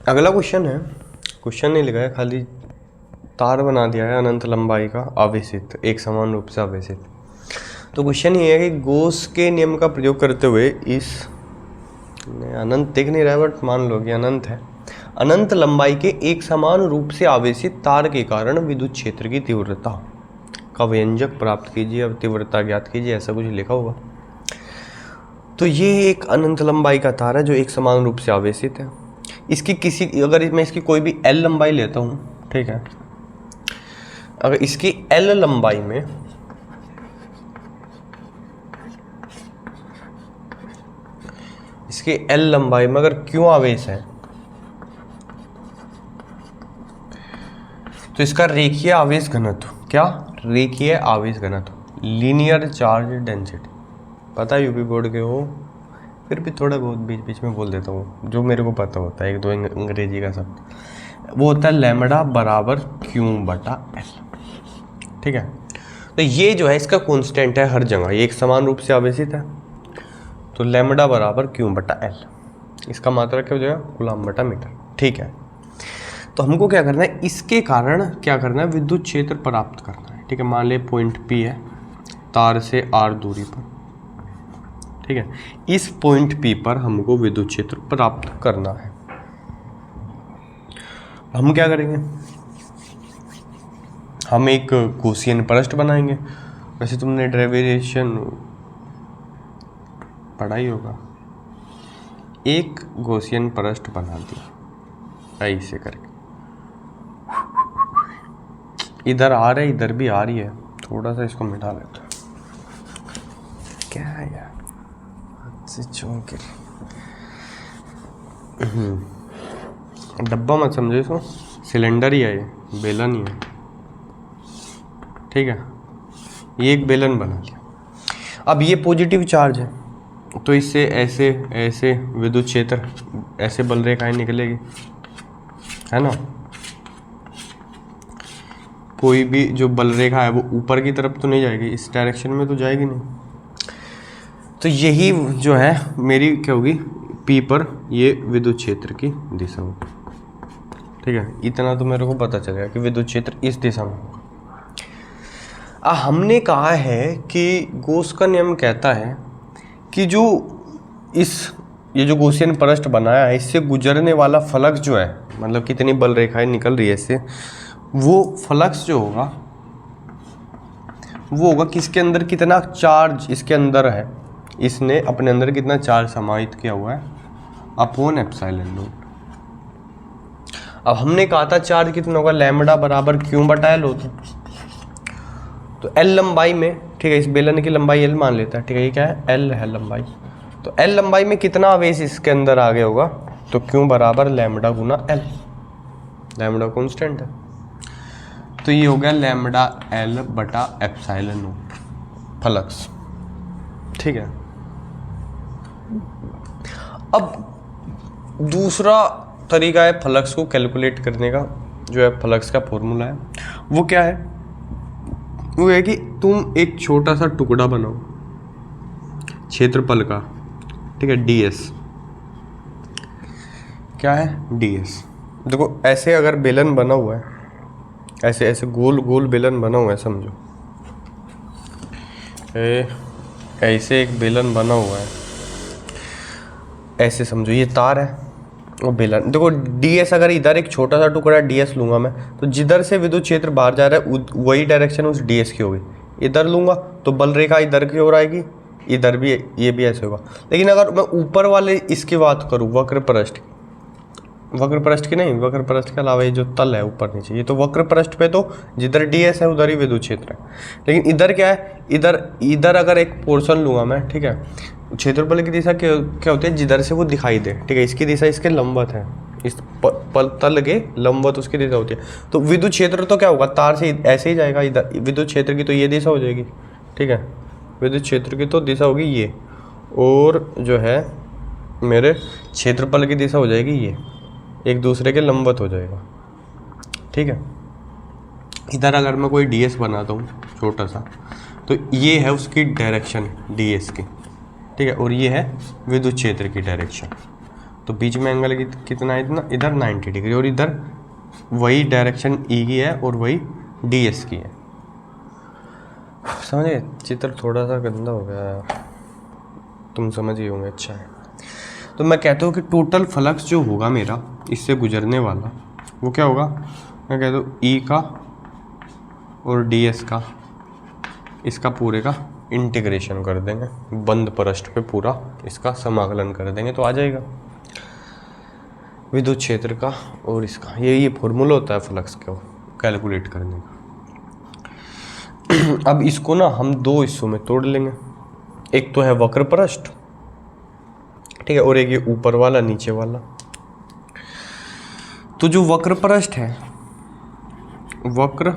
अगला क्वेश्चन है, क्वेश्चन नहीं लिखा है, खाली तार बना दिया है अनंत लंबाई का आवेशित, एक समान रूप से आवेशित। तो क्वेश्चन ये है कि गॉस के नियम का प्रयोग करते हुए इस अनंत दिख नहीं रहा है बट मान लो कि अनंत है, अनंत लंबाई के एक समान रूप से आवेशित तार के कारण विद्युत क्षेत्र की तीव्रता का व्यंजक प्राप्त कीजिए, अब तीव्रता ज्ञात कीजिए, ऐसा कुछ लिखा होगा। तो ये एक अनंत लंबाई का तार है जो एक समान रूप से आवेशित है। इसकी किसी, अगर मैं इसकी कोई भी एल लंबाई लेता हूँ, ठीक है, अगर इसकी एल लंबाई में अगर क्यों आवेश है तो इसका रेखीय आवेश घनत्व, क्या रेखीय आवेश घनत्व, लीनियर चार्ज डेंसिटी, पता है यूपी बोर्ड के हो, फिर भी थोड़ा बहुत बीच बीच में बोल देता हूँ जो मेरे को पता होता है, एक दो अंग्रेजी का शब्द, वो होता है लैम्बडा बराबर क्यू बटा एल। ठीक है, तो ये जो है इसका कांस्टेंट है हर जगह, ये एक समान रूप से आवेशित है, तो लैम्बडा बराबर क्यू बटा एल, इसका मात्रा क्या हो जाएगा, कूलम्ब बटा मीटर। ठीक है, तो हमको क्या करना है, इसके कारण क्या करना है, विद्युत क्षेत्र प्राप्त करना है। ठीक है, मान ले पॉइंट पी है तार से आर दूरी पर, ठीक है, इस पॉइंट पी पर हमको विद्युत क्षेत्र प्राप्त करना है। हम क्या करेंगे, हम एक गॉसियन पृष्ठ बनाएंगे। वैसे तुमने डेरिवेशन पढ़ा ही होगा, एक गॉसियन पृष्ठ बना दिया ऐसे करके, इधर आ रहा है इधर भी आ रही है, थोड़ा सा इसको मिटा लेते हैं, क्या है यार से चौंके, डब्बा मत समझो इसको, सिलेंडर ही है ये, बेलन ही है। ठीक है, ये एक बेलन बना लिया। अब ये पॉजिटिव चार्ज है तो इससे ऐसे ऐसे विद्युत क्षेत्र, ऐसे बल रेखाएं निकलेगी, है ना, कोई भी जो बल रेखा है वो ऊपर की तरफ तो नहीं जाएगी, इस डायरेक्शन में तो जाएगी नहीं, तो यही जो है मेरी क्या होगी, पी पर ये विद्युत क्षेत्र की दिशा होगी। ठीक है, इतना तो मेरे को पता चलेगा कि विद्युत क्षेत्र इस दिशा में होगा। हमने कहा है कि गॉस का नियम कहता है कि जो ये जो गॉसियन पृष्ठ बनाया है इससे गुजरने वाला फ्लक्स जो है, मतलब कितनी बल रेखाएं निकल रही है इससे, वो फ्लक्स जो होगा वो होगा किसके अंदर, कितना चार्ज इसके अंदर है, इसने अपने अंदर कितना चार्ज समाहित किया हुआ है, अपॉन एप्सिलॉन नॉट। अब हमने कहा था चार्ज कितना होगा, लैम्बडा बराबर क्यू बटा एल होता, तो एल लंबाई में, ठीक है, इस बेलन की लंबाई एल मान लेता है, ठीक है, ये क्या है, एल है लंबाई, तो एल लंबाई में कितना आवेश इसके अंदर आ गया होगा, तो क्यू बराबर लैम्बडा गुना एल, लैम्बडा कांस्टेंट है, तो ये हो गया लैम्बडा एल बटा एप्सिलॉन नॉट फ्लक्स। ठीक है, अब दूसरा तरीका है फ्लक्स को कैलकुलेट करने का, जो है फ्लक्स का फॉर्मूला है, वो क्या है, वो है कि तुम एक छोटा सा टुकड़ा बनाओ क्षेत्रफल का, ठीक है, ds, क्या है, ds। देखो ऐसे अगर बेलन बना हुआ है, ऐसे ऐसे गोल गोल बेलन बना हुआ है, समझो ऐसे एक बेलन बना हुआ है, ऐसे समझो ये तार है और बेलन, देखो ds, अगर इधर एक छोटा सा टुकड़ा ds लूंगा मैं, तो जिधर से विद्युत क्षेत्र बाहर जा रहा है वही डायरेक्शन उस ds की होगी, इधर लूंगा तो बल रेखा इधर की ओर आएगी, इधर भी, ये भी ऐसे होगा। लेकिन अगर मैं ऊपर वाले इसकी बात करूँ, वक्र पृष्ठ की नहीं, वक्र पृष्ठ के अलावा ये जो तल है ऊपर नीचे, ये तो वक्र पृष्ठ पे तो जिधर ds है उधर ही विद्युत क्षेत्र है, लेकिन इधर क्या है, इधर अगर एक पोर्शन लूंगा मैं, ठीक है, क्षेत्रफल की दिशा क्या होती है, जिधर से वो दिखाई दे, ठीक है, इसकी दिशा इसके लंबवत है, इस तल के लंबवत उसकी दिशा होती है, तो विद्युत क्षेत्र तो क्या होगा, तार से ऐसे ही जाएगा, इधर विद्युत क्षेत्र की तो ये दिशा हो जाएगी, ठीक है, विद्युत क्षेत्र की तो दिशा होगी ये, और जो है मेरे क्षेत्रफल की दिशा हो जाएगी ये, एक दूसरे के लंबवत हो जाएगा। ठीक है, इधर अगर मैं कोई ds बनाता हूँ छोटा सा, तो ये है उसकी डायरेक्शन ds की, ठीक है, और ये है विद्युत क्षेत्र की डायरेक्शन, तो बीच में एंगल कितना है, इतना, इधर 90 डिग्री, और इधर वही डायरेक्शन ई की है और वही डी एस की है। समझे? चित्र थोड़ा सा गंदा हो गया यार, तुम समझ ही होंगे। अच्छा है, तो मैं कहता हूँ कि टोटल फ्लक्स जो होगा मेरा इससे गुजरने वाला, वो क्या होगा, मैं कहता हूँ ई का और डी एस का, इसका पूरे का इंटीग्रेशन कर देंगे, बंद पृष्ठ पे पूरा इसका समाकलन कर देंगे तो आ जाएगा विद्युत क्षेत्र का और इसका। ये फॉर्मूला होता है फ्लक्स को कैलकुलेट करने का। अब इसको ना हम दो हिस्सों में तोड़ लेंगे, एक तो है वक्र पृष्ठ, ठीक है, और एक ये ऊपर वाला नीचे वाला। तो जो वक्र पृष्ठ है, वक्र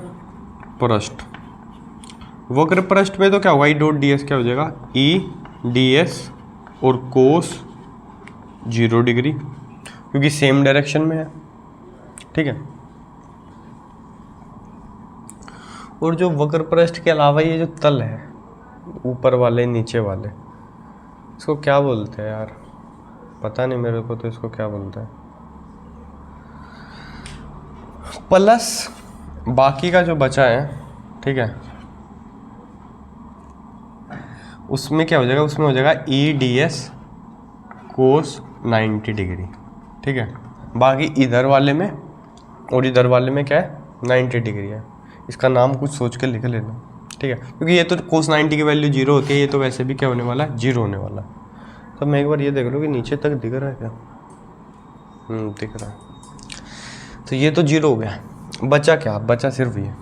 पृष्ठ में तो क्या होगा, ई डॉट डी एस क्या हो जाएगा, ई डी एस और कोस 0 डिग्री, क्योंकि सेम डायरेक्शन में है, ठीक है। और जो वक्र पृष्ठ के अलावा ये जो तल है, ऊपर वाले नीचे वाले, इसको क्या बोलते हैं यार, पता नहीं मेरे को, तो इसको क्या बोलते हैं, प्लस बाकी का जो बचा है, ठीक है, उसमें क्या हो जाएगा, उसमें हो जाएगा ई डी एस कोस 90 डिग्री, ठीक है। बाकी इधर वाले में और इधर वाले में क्या है, 90 डिग्री है। इसका नाम कुछ सोच के लिख लेना, ठीक है, क्योंकि ये तो कोस 90 की वैल्यू 0 होती है, ये तो वैसे भी क्या होने वाला है, 0 होने वाला है। तो मैं एक बार ये देख लूँ कि नीचे तक दिख रहा है क्या, दिख रहा है। तो ये तो 0 हो गया, बचा क्या, बचा सिर्फ ये।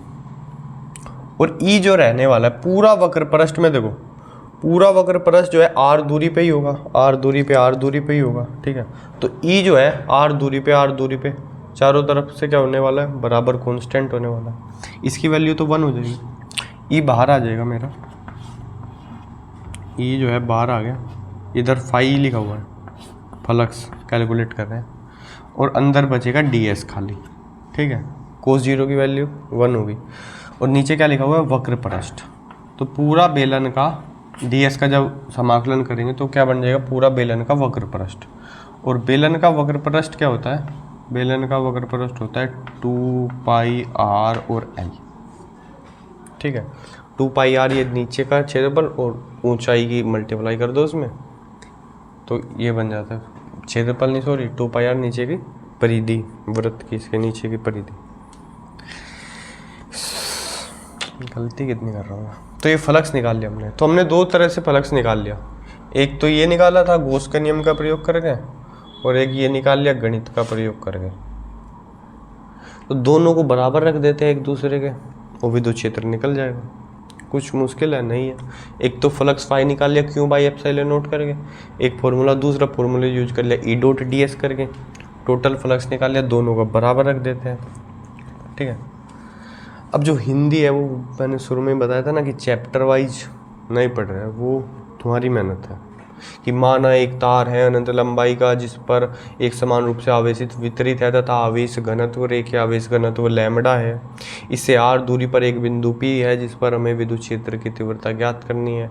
और ई जो रहने वाला है पूरा वक्र पृष्ठ में, देखो पूरा वक्र पृष्ठ जो है आर दूरी पे ही होगा, आर दूरी पे ही होगा, ठीक है। तो ई जो है आर दूरी पे चारों तरफ से क्या होने वाला है, बराबर कांस्टेंट होने वाला है। इसकी वैल्यू तो 1 हो जाएगी, ई बाहर आ जाएगा मेरा, ई जो है बाहर आ गया, इधर फाई लिखा हुआ है, फ्लक्स कैलकुलेट कर रहे हैं, और अंदर बचेगा डी एस खाली, ठीक है। कोस 0 की वैल्यू 1 होगी, और नीचे क्या लिखा हुआ है, वक्र पृष्ठ। तो पूरा बेलन का डी एस का जब समाकलन करेंगे तो क्या बन जाएगा, पूरा बेलन का वक्र पृष्ठ। और बेलन का वक्र पृष्ठ क्या होता है, बेलन का वक्र पृष्ठ होता है 2 पाई आर और एल, ठीक है। 2 पाई आर ये नीचे का क्षेत्रफल और ऊंचाई की मल्टीप्लाई कर दो उसमें, तो ये बन जाता है क्षेत्रफल, नहीं सॉरी 2 पाई आर नीचे की परिधि, वृत्त की इसके नीचे की परिधि। गलती कितनी कर रहा हूँ। तो ये फ्लक्स निकाल लिया हमने। तो हमने दो तरह से फ्लक्स निकाल लिया, एक तो ये निकाला था गॉस के नियम का प्रयोग करके, और एक ये निकाल लिया गणित का प्रयोग करके। तो दोनों को बराबर रख देते हैं एक दूसरे के, वो विद्युत क्षेत्र निकल जाएगा। कुछ मुश्किल है नहीं है। एक तो फ्लक्स फाई निकाल लिया क्यू बाई एप्सिलॉन नोट करके, एक फॉर्मूला दूसरा फॉर्मूला यूज कर लिया ई डॉट डी एस करके, टोटल फ्लक्स निकाल लिया, दोनों को बराबर रख देते हैं, ठीक है। अब जो हिंदी है वो मैंने शुरू में बताया था ना कि चैप्टर वाइज नहीं पढ़ रहे हैं, वो तुम्हारी मेहनत है। कि माना एक तार है अनंत लंबाई का जिस पर एक समान रूप से आवेशित वितरित है तथा आवेश घनत्व रेखीय आवेश घनत्व लैम्बडा है। इससे आर दूरी पर एक बिंदु P है जिस पर हमें विद्युत क्षेत्र की तीव्रता ज्ञात करनी है।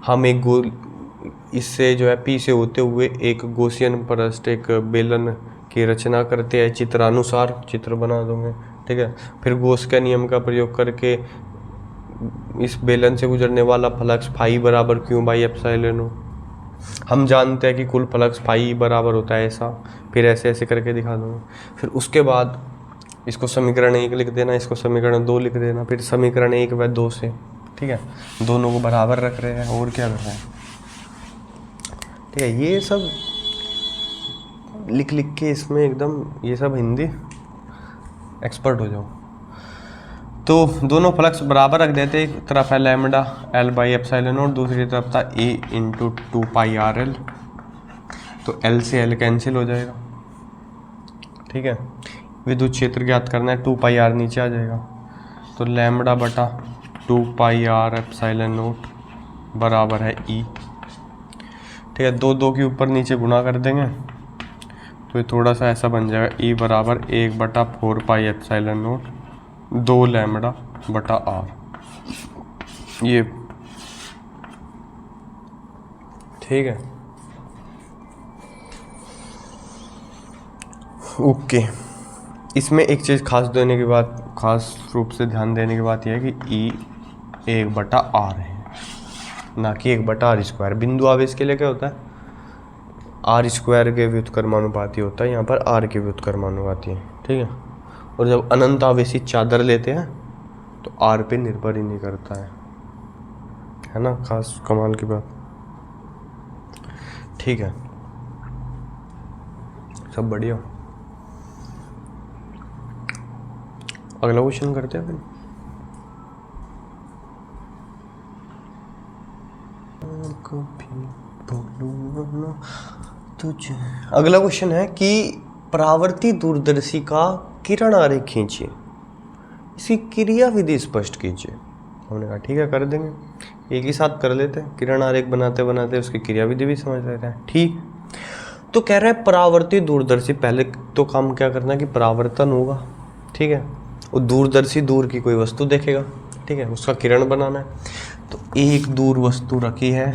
हम एक गोल इससे जो है P से होते हुए एक गॉसियन पृष्ठ एक बेलन की रचना करते हैं, चित्रानुसार चित्र बना दूंगे, ठीक है। फिर गॉस के नियम का प्रयोग करके इस बेलन से गुजरने वाला फ्लक्स फाई बराबर क्यू बाई एप्सिलॉन हो। हम जानते हैं कि कुल फ्लक्स फाई बराबर होता है ऐसा, फिर ऐसे ऐसे करके दिखा दूंगा। फिर उसके बाद इसको समीकरण 1 लिख देना, इसको समीकरण 2 लिख देना, फिर समीकरण 1 व 2 से, ठीक है, दोनों को बराबर रख रहे हैं और क्या कर रहे हैं, ठीक है। ये सब लिख लिख के इसमें एकदम ये सब हिंदी एक्सपर्ट हो जाओ। तो दोनों फ्लक्स बराबर रख देते, एक तरफ है लैम्बडा एल बाई एप्सिलॉन और दूसरी तरफ था ए इंटू 2 पाई आर एल। तो एल से एल कैंसिल हो जाएगा, ठीक है। विद्युत क्षेत्र ज्ञात करना है, 2 पाई आर नीचे आ जाएगा, तो लैम्बडा बटा 2 पाई आर एप्सिलॉन नोट बराबर है ई, ठीक है। 2 2 के ऊपर नीचे गुणा कर देंगे तो ये थोड़ा सा ऐसा बन जाएगा, ई बराबर 1 बटा 4 पाई एप्सिलॉन नोट 2 लैम्बडा बटा आर, ये ठीक है। ओके, इसमें एक चीज़ खास रूप से ध्यान देने की बात यह है कि ई 1/r है, ना कि 1/r²। बिंदु आवेश के लिए क्या होता है, r² के व्युत्क्रमानुपाती होता है, यहाँ पर r के व्युत्क्रमानुपाती है, ठीक है। और जब अनंत आवेशी चादर लेते हैं तो r पे निर्भर ही नहीं करता है ना, खास कमाल की बात, ठीक है। सब बढ़िया। अगला क्वेश्चन करते हैं फिर। अगला क्वेश्चन है कि परावर्ती दूरदर्शी का किरण आरेख खींचिए, इसकी क्रिया विधि स्पष्ट कीजिए। हमने कहा ठीक है कर देंगे, एक ही साथ कर लेते हैं, किरण आरेख बनाते बनाते उसकी क्रिया विधि भी समझ लेते हैं, ठीक। तो कह रहा है परावर्ती दूरदर्शी, पहले तो काम क्या करना है कि परावर्तन होगा, ठीक है, और दूरदर्शी दूर की कोई वस्तु देखेगा, ठीक है, उसका किरण बनाना है। तो एक दूर वस्तु रखी है,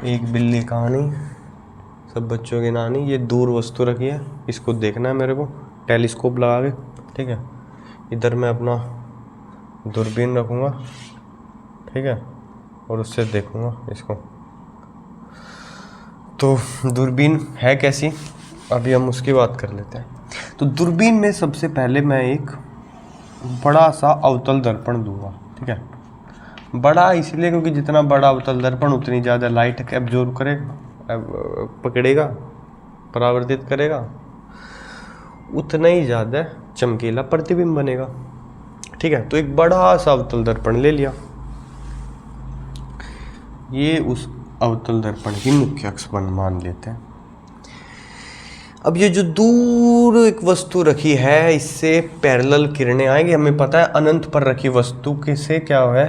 एक बिल्ली कहानी, सब बच्चों की नानी, ये दूर वस्तु रखी है, इसको देखना है मेरे को टेलीस्कोप लगा के, ठीक है। इधर मैं अपना दूरबीन रखूँगा, ठीक है, और उससे देखूँगा इसको। तो दूरबीन है कैसी, अभी हम उसकी बात कर लेते हैं। तो दूरबीन में सबसे पहले मैं एक बड़ा सा अवतल दर्पण दूंगा, ठीक है। बड़ा इसलिए क्योंकि जितना बड़ा अवतल दर्पण उतनी ज़्यादा लाइट एब्जॉर्ब करेगा, पकड़ेगा, परावर्तित करेगा, उतना ही ज़्यादा चमकीला प्रतिबिंब बनेगा, ठीक है। तो एक बड़ा सा अवतल दर्पण ले लिया, ये उस अवतल दर्पण की मुख्य अक्ष मान लेते हैं। अब ये जो दूर एक वस्तु रखी है, इससे पैरेलल किरणें आएंगी, हमें पता है अनंत पर रखी वस्तु के से क्या है,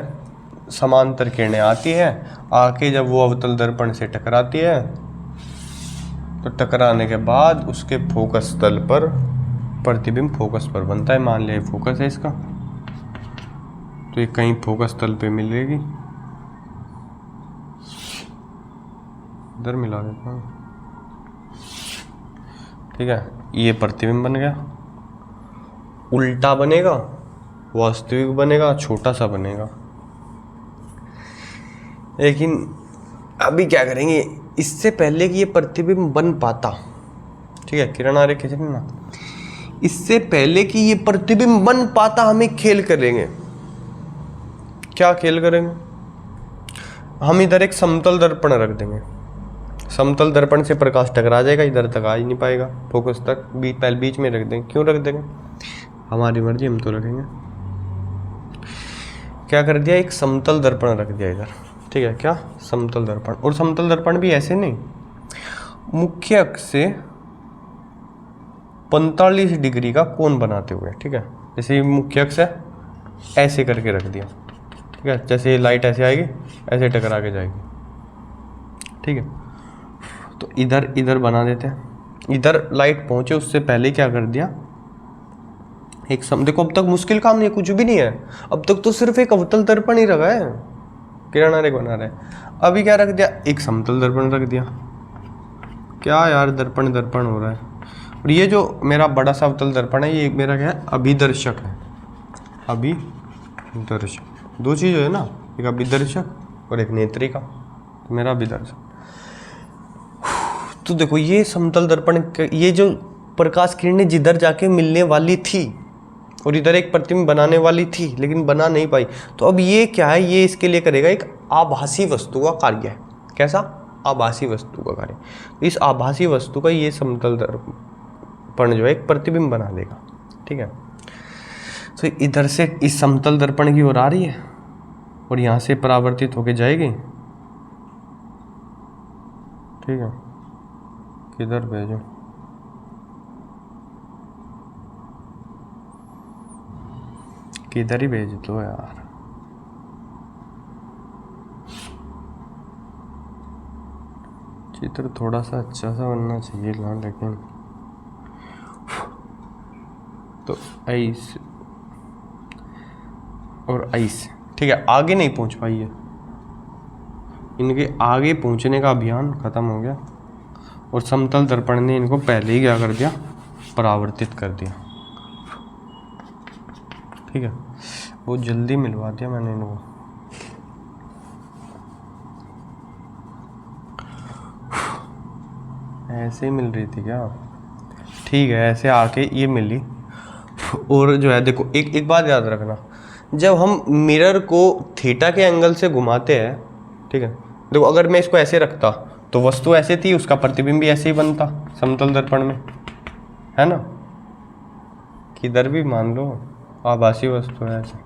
समांतर किरणें आती है, आके जब वो अवतल दर्पण से टकराती है तो टकराने के बाद उसके फोकस तल पर प्रतिबिंब फोकस पर बनता है। मान लिया फोकस है इसका, तो ये कहीं फोकस तल पे मिलेगी, इधर मिला देता हूँ, ठीक है। ये प्रतिबिंब बन गया, उल्टा बनेगा, वास्तविक बनेगा, छोटा सा बनेगा। लेकिन अभी क्या करेंगे, इससे पहले कि ये प्रतिबिंब बन पाता, ठीक है, किरण आरेख खींचना ना, इससे पहले कि ये प्रतिबिंब बन पाता हम एक खेल करेंगे। क्या खेल करेंगे, हम इधर एक समतल दर्पण रख देंगे, समतल दर्पण से प्रकाश टकरा जाएगा, इधर तक आ ही नहीं पाएगा, फोकस तक पहले बीच में रख देंगे। क्यों रख देंगे, हमारी मर्जी, हम तो रखेंगे। क्या कर दिया, एक समतल दर्पण रख दिया इधर, ठीक है, क्या समतल दर्पण। और समतल दर्पण भी ऐसे नहीं, मुख्य अक्ष से 45 डिग्री का कोण बनाते हुए, ठीक है। जैसे मुख्य अक्ष है, ऐसे करके रख दिया, ठीक है, जैसे लाइट ऐसे आएगी ऐसे टकरा के जाएगी, ठीक है। तो इधर इधर बना देते हैं, इधर लाइट पहुंचे उससे पहले क्या कर दिया, एक देखो अब तक मुश्किल काम नहीं है, कुछ भी नहीं है, अब तक तो सिर्फ एक अवतल दर्पण ही रखा है, किरण आरेख बना रहे। अभी क्या रख दिया, एक समतल दर्पण रख दिया। क्या यार दर्पण दर्पण हो रहा है। और ये जो मेरा बड़ा सा अवतल दर्पण है, ये मेरा क्या है, अभिदर्शक है, अभिदर्शक, दो चीज़ है ना, एक अभिदर्शक और एक नेत्रिका, तो मेरा अभिदर्शक। तो देखो ये समतल दर्पण, ये जो प्रकाश किरणें जिधर जाके मिलने वाली थी और इधर एक प्रतिबिंब बनाने वाली थी लेकिन बना नहीं पाई, तो अब ये क्या है, ये इसके लिए करेगा एक आभासी वस्तु का कार्य है। कैसा, आभासी वस्तु का कार्य। इस आभासी वस्तु का ये समतल दर्पण जो है एक प्रतिबिंब बना देगा, ठीक है। तो इधर से इस समतल दर्पण की ओर आ रही है और यहाँ से परावर्तित होके जाएगी, ठीक है। किधर भेजो, किधर ही भेज दो यार, चित्र थोड़ा सा अच्छा सा बनना चाहिए ना, लेकिन तो ऐसे और ऐसे, ठीक है। आगे नहीं पहुंच पाई है, इनके आगे पहुंचने का अभियान खत्म हो गया और समतल दर्पण ने इनको पहले ही क्या कर दिया, परावर्तित कर दिया। ठीक है, बहुत जल्दी मिलवा दिया मैंने इनको। ऐसे ही मिल रही थी क्या? ठीक है, ऐसे आके ये मिली। और जो है देखो, एक बात याद रखना, जब हम मिरर को थीटा के एंगल से घुमाते हैं, ठीक है, देखो अगर मैं इसको ऐसे रखता तो वस्तु ऐसे थी, उसका प्रतिबिंब भी ऐसे ही बनता समतल दर्पण में, है ना। किधर भी मान लो आभासी वस्तु है, ऐसे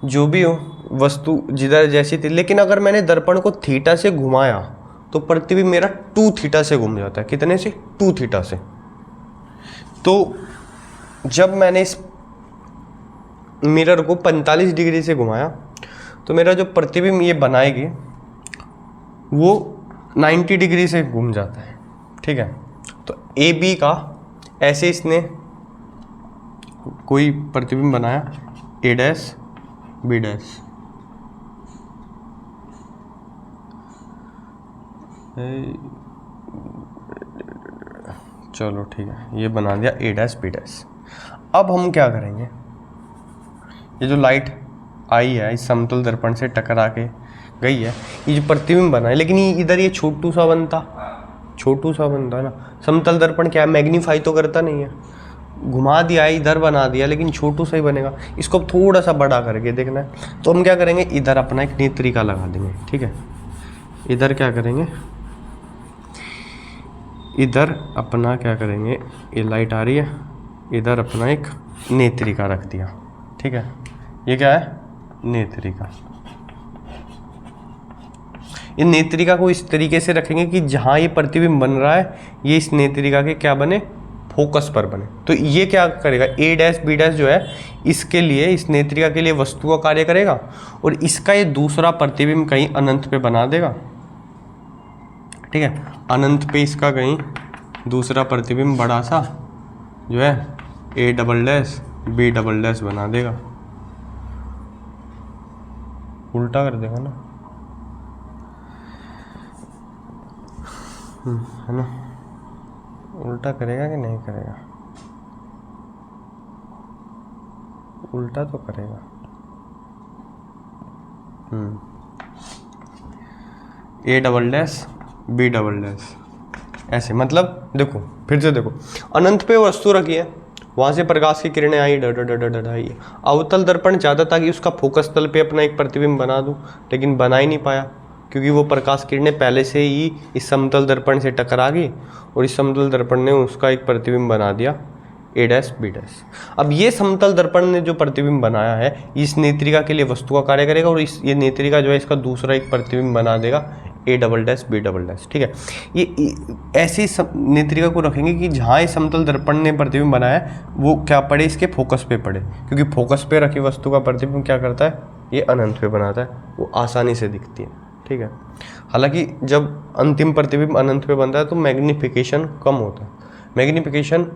जो भी हो वस्तु जिधर जैसी थी। लेकिन अगर मैंने दर्पण को थीटा से घुमाया तो प्रतिबिंब मेरा 2 थीटा से घूम जाता है। कितने से? 2 थीटा से। तो जब मैंने इस मिरर को 45 डिग्री से घुमाया तो मेरा जो प्रतिबिंब ये बनाएगी वो 90 डिग्री से घूम जाता है। ठीक है, तो ए बी का ऐसे इसने कोई प्रतिबिंब बनाया, ए डैश बी डैश, चलो ठीक है, ये बना दिया ए डैश बी डैश। अब हम क्या करेंगे, ये जो लाइट आई है इस समतल दर्पण से टकरा के गई है, ये जो प्रतिबिंब बना है, लेकिन ये इधर ये छोटू सा बनता है ना। समतल दर्पण क्या है, मैग्नीफाई तो करता नहीं है, घुमा दिया इधर बना दिया, लेकिन छोटू सा ही बनेगा। इसको थोड़ा सा बड़ा करके देखना है, तो हम क्या करेंगे, इधर अपना एक नेत्रिका लगा देंगे। ठीक है, इधर क्या करेंगे, इधर अपना क्या करेंगे, ये लाइट आ रही है, इधर अपना एक नेत्रिका रख दिया। ठीक है, ये क्या है, नेत्रिका। ये नेत्रिका को इस तरीके से रखेंगे कि जहाँ ये प्रतिबिंब बन रहा है ये इस नेत्रिका के क्या बने, फोकस पर बने। तो ये क्या करेगा, ए डैश बी डैश जो है इसके लिए, इस नेत्रिका के लिए वस्तु का कार्य करेगा, और इसका ये दूसरा प्रतिबिंब कहीं अनंत पे बना देगा। ठीक है, अनंत पे इसका कहीं दूसरा प्रतिबिंब बड़ा सा जो है A double dash B double dash बना देगा, उल्टा कर देगा ना, है ना। उल्टा करेगा कि नहीं करेगा, उल्टा तो करेगा। A double dash B double dash, ऐसे। मतलब देखो, फिर से देखो, अनंत पे वस्तु रखी है, वहाँ से प्रकाश की किरणें आई, डड आई। अवतल दर्पण चाहता था कि उसका फोकस तल पे अपना एक प्रतिबिंब बना दूं, लेकिन बना ही नहीं पाया, क्योंकि वो प्रकाश किरणें पहले से ही इस समतल दर्पण से टकरा गई, और इस समतल दर्पण ने उसका एक प्रतिबिंब बना दिया, ए डैश बी डैश। अब ये समतल दर्पण ने जो प्रतिबिंब बनाया है, इस नेत्रिका के लिए वस्तु का कार्य करेगा, और ये नेत्रिका जो है इसका दूसरा एक प्रतिबिंब बना देगा, A double dash B double dash. ठीक है, ये ऐसी नेत्रिका को रखेंगे कि जहाँ इस समतल दर्पण ने प्रतिबिंब बनाया है वो क्या पड़े, इसके फोकस पे पड़े, क्योंकि फोकस पे रखी वस्तु का प्रतिबिंब क्या करता है, ये अनंत पे बनाता है, वो आसानी से दिखती है। ठीक है, हालांकि जब अंतिम प्रतिबिंब अनंत पे बनता है तो मैग्नीफिकेशन कम होता है। मैग्नीफिकेशन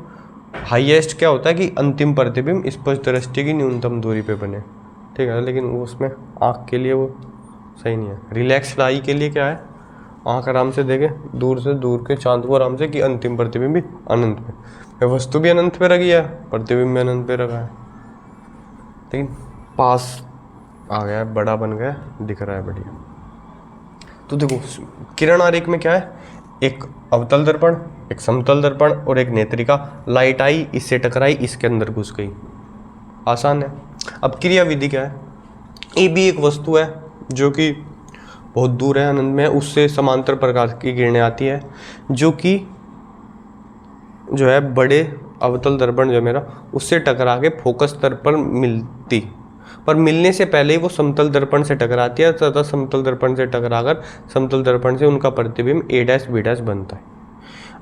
हाईएस्ट क्या होता है कि अंतिम प्रतिबिंब स्पष्ट दृष्टि की न्यूनतम दूरी पे बने। ठीक है, लेकिन वो उसमें आँख के लिए वो सही नहीं है। रिलैक्स्ड आई के लिए क्या है, आँख आराम से देखे दूर से, दूर के चांद को आराम से, कि अंतिम प्रतिबिंब भी अनंत पे, वस्तु भी अनंत पे रखी है, प्रतिबिंब भी अनंत पे रखा है, लेकिन पास आ गया है, बड़ा बन गया, दिख रहा है बढ़िया। तो देखो किरण आरेख में क्या है, एक अवतल दर्पण, एक समतल दर्पण और एक नेत्रिका। लाइट आई, इससे टकराई, इसके अंदर घुस गई, आसान है। अब क्रिया विधि क्या है, ए भी एक वस्तु है जो कि बहुत दूर है, अनंत में, उससे समांतर प्रकाश की किरणें आती है, जो कि जो है बड़े अवतल दर्पण जो मेरा, उससे टकरा के फोकस तल पर मिलती, पर मिलने से पहले ही वो समतल दर्पण से टकराती है, तथा समतल दर्पण से टकराकर समतल दर्पण से उनका प्रतिबिंब ए डैश बी डैश बनता है।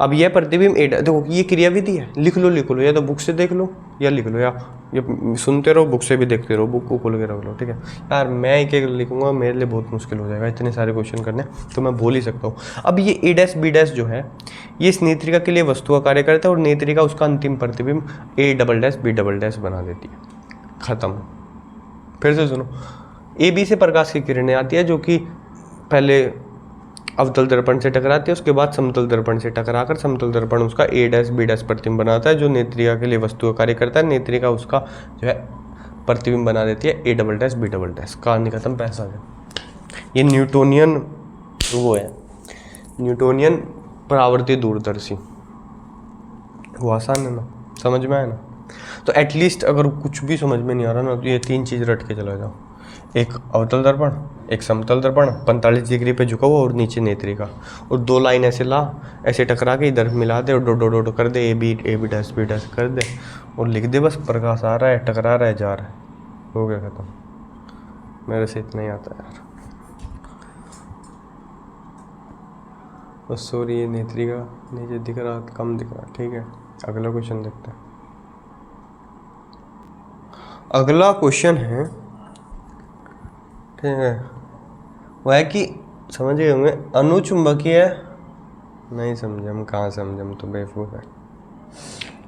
अब यह प्रतिबिंब ए डैश, देखो ये क्रिया विधि है, लिख लो, या तो बुक से देख लो या लिख लो, या ये सुनते रहो, बुक से भी देखते रहो, बुक को खोल के रख लो। ठीक है यार, मैं एक एक लिखूंगा, मेरे लिए बहुत मुश्किल हो जाएगा, इतने सारे क्वेश्चन करने, तो मैं बोल ही सकता हूँ। अब ये ए डैश बी डैश जो है, ये इस नेत्रिका के लिए वस्तु का कार्य करता है, और नेत्रिका उसका अंतिम प्रतिबिंब A double dash B double dash बना देती है, खत्म। फिर से सुनो, ए बी से प्रकाश की किरणें आती है, जो कि पहले अवतल दर्पण से टकराती है, उसके बाद समतल दर्पण से टकराकर समतल दर्पण उसका A' B' प्रतिबिंब बनाता है, जो नेत्रिका के लिए वस्तु का कार्य करता है। नेत्रिका उसका जो है प्रतिबिंब बना देती है A', B'। कहानी खत्म, पैसा है। ये न्यूटोनियन वो है, न्यूटोनियन परावर्तित दूरदर्शी। वो आसान है ना, समझ में आया ना। तो एटलीस्ट अगर कुछ भी समझ में नहीं आ रहा ना, तो ये 3 चीज़ रट के चला जाओ। एक अवतल दर्पण, एक समतल दर्पण 45 डिग्री पे झुका हुआ और नीचे नेत्रिका, और 2 लाइन ऐसे ला, ऐसे टकरा के इधर मिला दे और डो कर दे, A B' कर दे और लिख दे बस, प्रकाश आ रहा है, टकरा रहा है, जा रहा है, हो गया खत्म। मेरे से इतना ही आता है यार। बस सॉरी, ये नेत्रिका नीचे दिख रहा, कम दिख रहा। ठीक है, अगला क्वेश्चन देखते हैं। अगला क्वेश्चन है, ठीक है, वो है कि समझ गए होंगे, अनुचुंबकीय, नहीं समझे हम, कहाँ समझे हम, तो बेवकूफ़ है।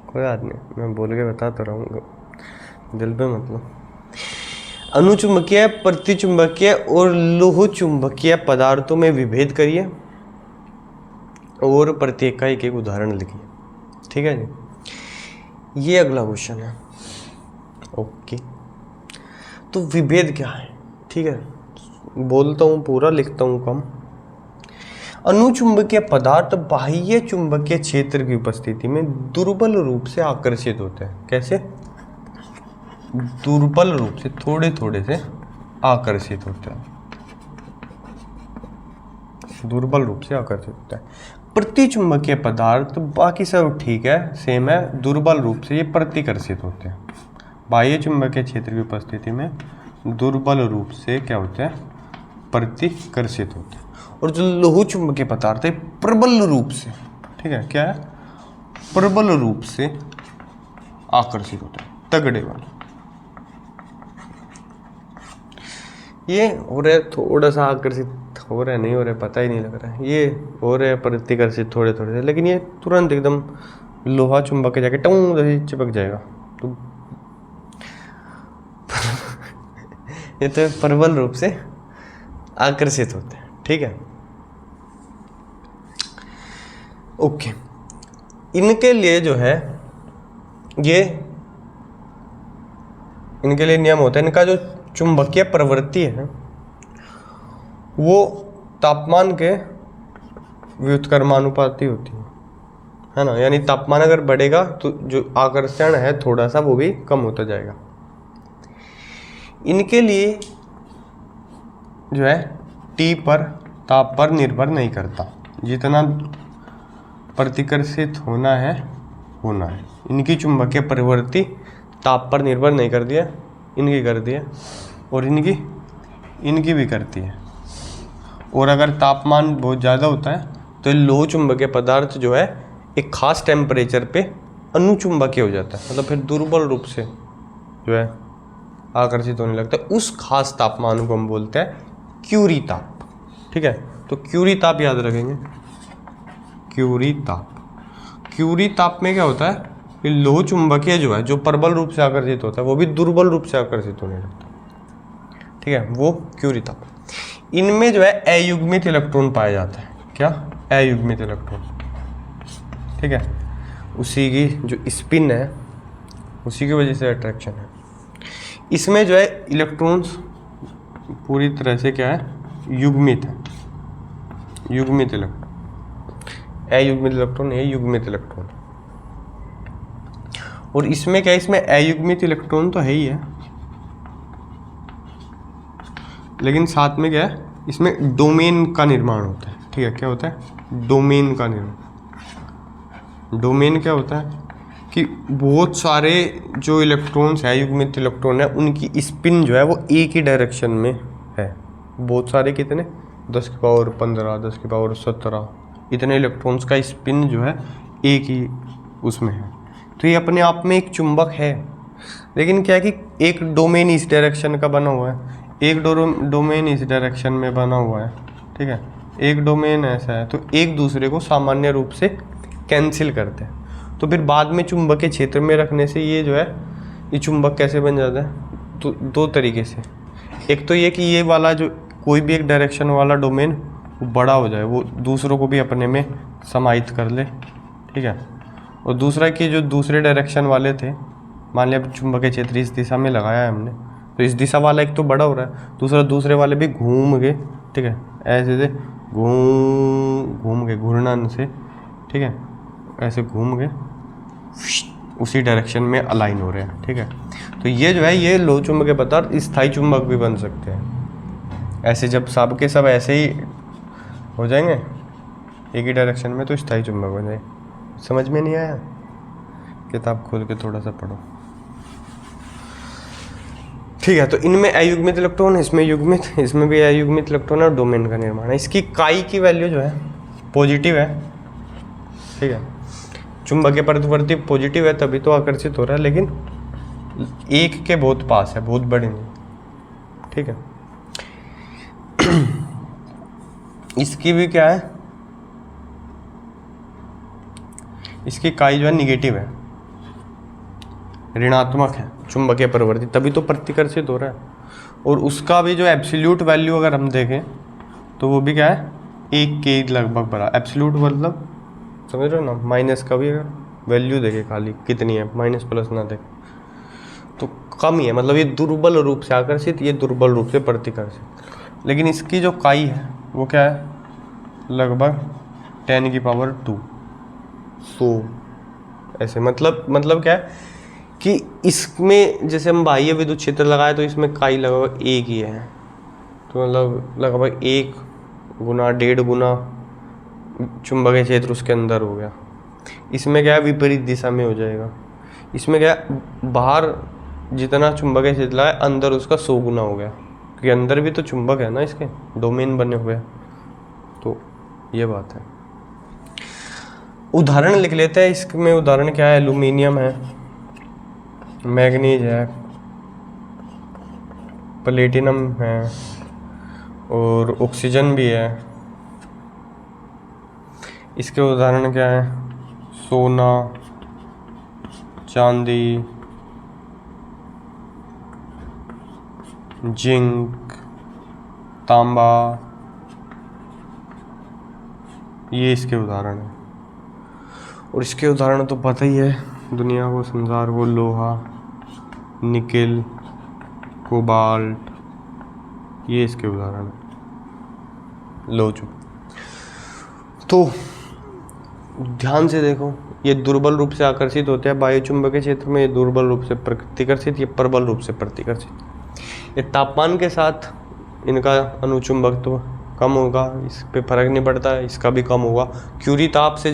कोई बात नहीं, मैं बोल के बता तो रहूँगा, दिल पे मतलब। अनुचुंबकीय, प्रतिचुंबकीय और लोह चुंबकीय पदार्थों में विभेद करिए और प्रत्येक का एक उदाहरण लिखिए। ठीक है जी, ये अगला क्वेश्चन है। ओके, तो विभेद क्या है? ठीक है, बोलता हूँ पूरा, लिखता हूँ कम। अनुचुंबकीय पदार्थ बाह्य चुंबकीय क्षेत्र की उपस्थिति में दुर्बल रूप से आकर्षित होते हैं। कैसे? दुर्बल रूप से, थोड़े थोड़े से आकर्षित होते हैं, दुर्बल रूप से आकर्षित होता है। प्रतिचुंबकीय पदार्थ बाकी सब ठीक है, सेम है, दुर्बल रूप से ये प्रतिकर्षित होते हैं। बाह्य चुंबकीय क्षेत्र की उपस्थिति में दुर्बल रूप से क्या होते हैं? प्रतिकर्षित होते हैं। और जो लौह चुंबकीय पदार्थ है प्रबल रूप से, ठीक है, क्या है? प्रबल रूप से आकर्षित होते हैं, तगड़े वाले। ये हो रहे थोड़ा सा आकर्षित हो रहे, नहीं हो रहे पता ही नहीं लग रहा है। ये हो रहे प्रतिकर्षित थोड़े थोड़े से, लेकिन ये तुरंत एकदम लोहा चुंबक के जाके टूं जैसे चिपक जाएगा। तो ये तो प्रबल रूप से आकर्षित होते हैं। ठीक है, ओके। इनके लिए जो है, ये इनके लिए नियम होता है, इनका जो चुंबकीय प्रवृत्ति है वो तापमान के व्युत्क्रमानुपाती होती है ना। यानी तापमान अगर बढ़ेगा तो जो आकर्षण है थोड़ा सा वो भी कम होता जाएगा। इनके लिए जो है T पर, ताप पर निर्भर नहीं करता, जितना प्रतिकर्षित होना है। इनकी चुंबकीय प्रवृत्ति ताप पर निर्भर नहीं करती है, इनकी करती है, और इनकी भी करती है। और अगर तापमान बहुत ज़्यादा होता है तो लौह चुंबकीय पदार्थ जो है एक खास टेम्परेचर पे अनुचुंबकीय हो जाता है, मतलब फिर दुर्बल रूप से जो है आकर्षित होने लगता है। उस खास तापमान को हम बोलते हैं क्यूरी ताप। ठीक है, तो क्यूरी ताप याद रखेंगे, क्यूरी ताप में क्या होता है कि लौह चुंबकीय जो है, जो प्रबल रूप से आकर्षित होता है वो भी दुर्बल रूप से आकर्षित होने लगता है। ठीक है, वो क्यूरी ताप। इनमें जो है अयुग्मित इलेक्ट्रॉन पाया जाता है। क्या? अयुग्मित इलेक्ट्रॉन। ठीक है, उसी की जो स्पिन है उसी की वजह से अट्रैक्शन है। इसमें जो है इलेक्ट्रॉन्स पूरी तरह से क्या है? युग्मित है, युग्मित इलेक्ट्रॉन। अयुग्मित इलेक्ट्रॉन है, युग्मित इलेक्ट्रॉन। और इसमें क्या है? इसमें अयुग्मित इलेक्ट्रॉन तो है ही है, लेकिन साथ में क्या है? इसमें डोमेन का निर्माण होता है। ठीक है, क्या होता है? डोमेन का निर्माण। डोमेन क्या होता है कि बहुत सारे जो इलेक्ट्रॉन्स है, युग्मित इलेक्ट्रॉन है, उनकी स्पिन जो है वो एक ही डायरेक्शन में है। बहुत सारे कितने? 10 की पावर 15, 10 की पावर 17, इतने इलेक्ट्रॉन्स का स्पिन जो है एक ही उसमें है। तो ये अपने आप में एक चुंबक है, लेकिन क्या है कि एक डोमेन इस डायरेक्शन का बना हुआ है, एक डोमेन इस डायरेक्शन में बना हुआ है। ठीक है, एक डोमेन ऐसा है, तो एक दूसरे को सामान्य रूप से कैंसिल करते हैं। तो फिर बाद में चुंबकीय क्षेत्र में रखने से ये जो है, ये चुंबक कैसे बन जाता है? तो 2 तरीके से। एक तो ये कि ये वाला जो कोई भी एक डायरेक्शन वाला डोमेन वो बड़ा हो जाए, वो दूसरों को भी अपने में समाहित कर ले, ठीक है। और दूसरा कि जो दूसरे डायरेक्शन वाले थे, मान लिया चुंबकीय क्षेत्र इस दिशा में लगाया है हमने, तो इस दिशा वाला एक तो बड़ा हो रहा है, दूसरा दूसरे वाले भी घूम गए, ठीक है, ऐसे से घूम गए घूर्णन से, ठीक है, ऐसे घूम गए उसी डायरेक्शन में अलाइन हो रहे हैं, ठीक है। तो ये जो है ये लोह चुंबकीय पदार्थ स्थायी चुंबक भी बन सकते हैं। ऐसे जब सब के सब ऐसे ही हो जाएंगे एक ही डायरेक्शन में तो स्थायी चुंबक बन जाए। समझ में नहीं आया? किताब खोल के थोड़ा सा पढ़ो, ठीक है। तो इनमें अयुग्मित इलेक्ट्रॉन, इसमें युग्मित, इसमें भी अयुग्मित इलेक्ट्रॉन और डोमेन का निर्माण है। इसकी काई की वैल्यू जो है पॉजिटिव है, ठीक है। चुंबकीय प्रतिवर्ती पॉजिटिव है तभी तो आकर्षित हो रहा है, लेकिन एक के बहुत पास है, बहुत बड़े नहीं, ठीक है। इसकी भी क्या है, इसकी काई जो है निगेटिव है, ऋणात्मक है, चुंबकीय परिवर्ती, तभी तो प्रतिकर्षित हो रहा है। और उसका भी जो एब्सोल्यूट वैल्यू अगर हम देखें तो वो भी क्या है, एक के लगभग बड़ा। एब्सोल्यूट मतलब समझ रहे हो ना, माइनस का भी अगर वैल्यू देखे खाली कितनी है, माइनस प्लस ना देखे तो कम ही है, मतलब ये दुर्बल रूप से आकर्षित, ये दुर्बल रूप से प्रतिकर्षित। लेकिन इसकी जो काई है वो क्या है, लगभग 10⁻², 100 ऐसे। मतलब क्या है कि इसमें जैसे हम बाह्य विद्युत क्षेत्र लगाए तो इसमें काई लगभग एक ही है, तो मतलब लगभग 1 गुना 1.5 गुना चुंबकीय क्षेत्र उसके अंदर हो गया। इसमें क्या है, विपरीत दिशा में हो जाएगा। इसमें क्या है, बाहर जितना चुंबकीय क्षेत्र लगाए अंदर उसका 100 गुना हो गया, क्योंकि अंदर भी तो चुंबक है ना, इसके डोमेन बने हुए हैं। तो ये बात है। उदाहरण लिख लेते हैं। इसमें उदाहरण क्या है, एल्यूमिनियम है, मैग्नीज है, प्लेटिनम है और ऑक्सीजन भी है। इसके उदाहरण क्या है, सोना, चांदी, जिंक, तांबा, ये इसके उदाहरण हैं। और इसके उदाहरण तो पता ही है दुनिया को, संसार को, लोहा, निकेल, कोबाल्ट, ये इसके उदाहरण हैं लोह चुंबक। तो ध्यान से देखो, ये दुर्बल रूप से आकर्षित होते हैं वायु चुंबकीय क्षेत्र में, ये दुर्बल रूप से प्रतिकर्षित, ये प्रबल रूप से प्रतिकर्षित। ये तापमान के साथ इनका अनुचुंबकत्व कम होगा, इस पे फर्क नहीं पड़ता है, इसका भी कम होगा। क्यूरी ताप से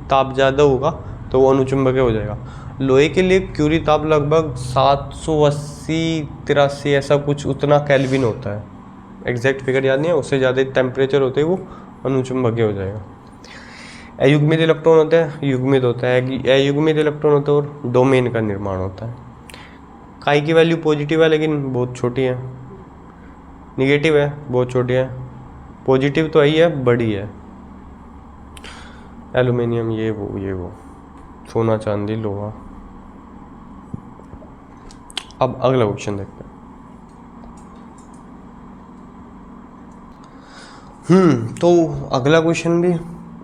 ताप ज़्यादा होगा तो वो अनुचुंबकीय हो जाएगा। लोहे के लिए क्यूरी ताप लगभग 780-83 ऐसा कुछ उतना केल्विन होता है, एग्जैक्ट फिगर याद नहीं है, उससे ज़्यादा टेम्परेचर होते हैं वो अनुचुंबकीय हो जाएगा। अयुग्मित इलेक्ट्रॉन होते हैं, युग्मित होता है, अयुग्मित इलेक्ट्रॉन होता है और डोमेन का निर्माण होता है। काई की वैल्यू पॉजिटिव है लेकिन बहुत छोटी है, निगेटिव है बहुत छोटी है, पॉजिटिव तो ही है बड़ी है। एल्यूमिनियम ये वो, सोना, चांदी, लोहा। अब अगला क्वेश्चन देखते हैं। तो अगला क्वेश्चन भी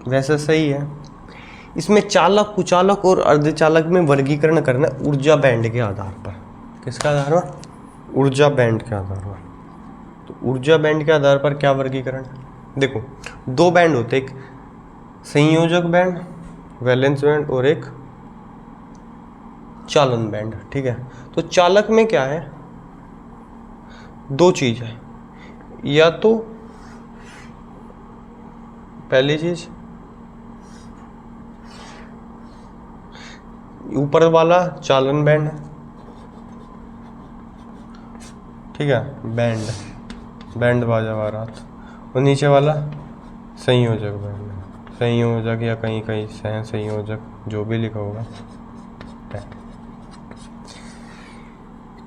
वैसा सही है। इसमें चालक, कुचालक और अर्धचालक में वर्गीकरण करना है ऊर्जा बैंड के आधार पर। किसके आधार पर? ऊर्जा बैंड के आधार पर। तो ऊर्जा बैंड के आधार पर क्या वर्गीकरण है? देखो, 2 बैंड होते, एक संयोजक बैंड, वैलेंस बैंड, और एक चालन बैंड, ठीक है। तो चालक में क्या है, 2 चीज है, या तो पहली चीज ऊपर वाला चालन बैंड है, ठीक है, बैंड बाजा बारात, और नीचे वाला संयोजक बैंड है, संयोजक या कहीं कहीं सह संयोजक, जो भी लिखा होगा।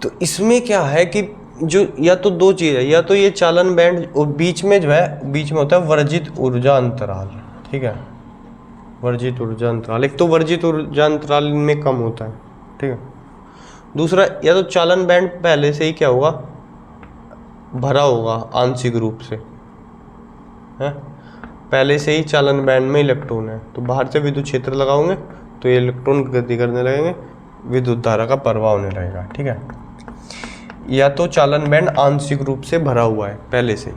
तो इसमें क्या है कि जो या तो 2 चीज है, या तो ये चालन बैंड और बीच में जो है, बीच में होता है वर्जित ऊर्जा अंतराल, ठीक है, वर्जित ऊर्जा अंतराल। एक तो वर्जित ऊर्जा अंतराल इनमें कम होता है, ठीक है। दूसरा, या तो चालन बैंड पहले से ही क्या होगा, भरा होगा आंशिक रूप से, है, पहले से ही चालन बैंड में इलेक्ट्रॉन है, तो बाहर से विद्युत क्षेत्र लगाओगे तो ये इलेक्ट्रॉन गति करने लगेंगे, विद्युत धारा का प्रवाह होने लगेगा। ठीक है, या तो चालन बैंड आंशिक रूप से भरा हुआ है पहले से,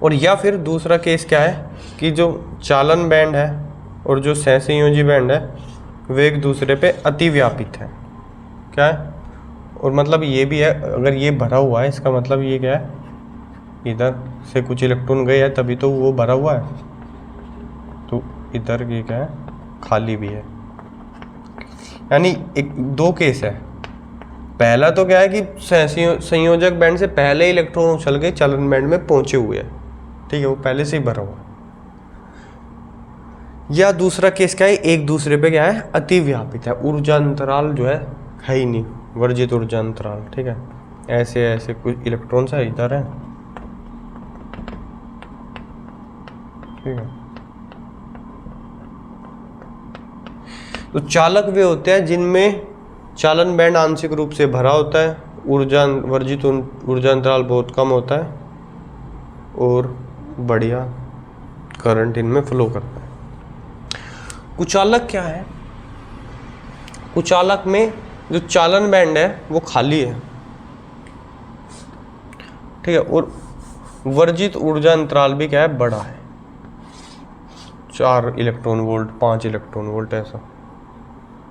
और या फिर दूसरा केस क्या है कि जो चालन बैंड है और जो सहसंयोजी बैंड है वे एक दूसरे पे अतिव्यापित है। क्या है, और मतलब ये भी है, अगर ये भरा हुआ है इसका मतलब ये क्या है, इधर से कुछ इलेक्ट्रॉन गए हैं तभी तो वो भरा हुआ है, तो इधर ये क्या है, खाली भी है। यानी एक दो केस है, पहला तो क्या है कि संयोजक बैंड से पहले इलेक्ट्रॉन उछल के चालन बैंड में पहुंचे हुए हैं, ठीक है, वो पहले से ही भरा हुआ है। या दूसरा केस क्या है, एक दूसरे पे क्या है, अतिव्यापित है, ऊर्जा अंतराल जो है ही नहीं, वर्जित ऊर्जा अंतराल। ठीक है, ऐसे ऐसे कुछ इलेक्ट्रॉन्स है इधर है, ठीक है। तो चालक वे होते हैं जिनमें चालन बैंड आंशिक रूप से भरा होता है, वर्जित ऊर्जा अंतराल बहुत कम होता है और बढ़िया करंट इनमें फ्लो करता है। कुचालक क्या है, कुचालक में जो चालन बैंड है वो खाली है, ठीक है, और वर्जित ऊर्जा अंतराल भी क्या है, बड़ा है, 4 इलेक्ट्रॉन वोल्ट 5 इलेक्ट्रॉन वोल्ट ऐसा,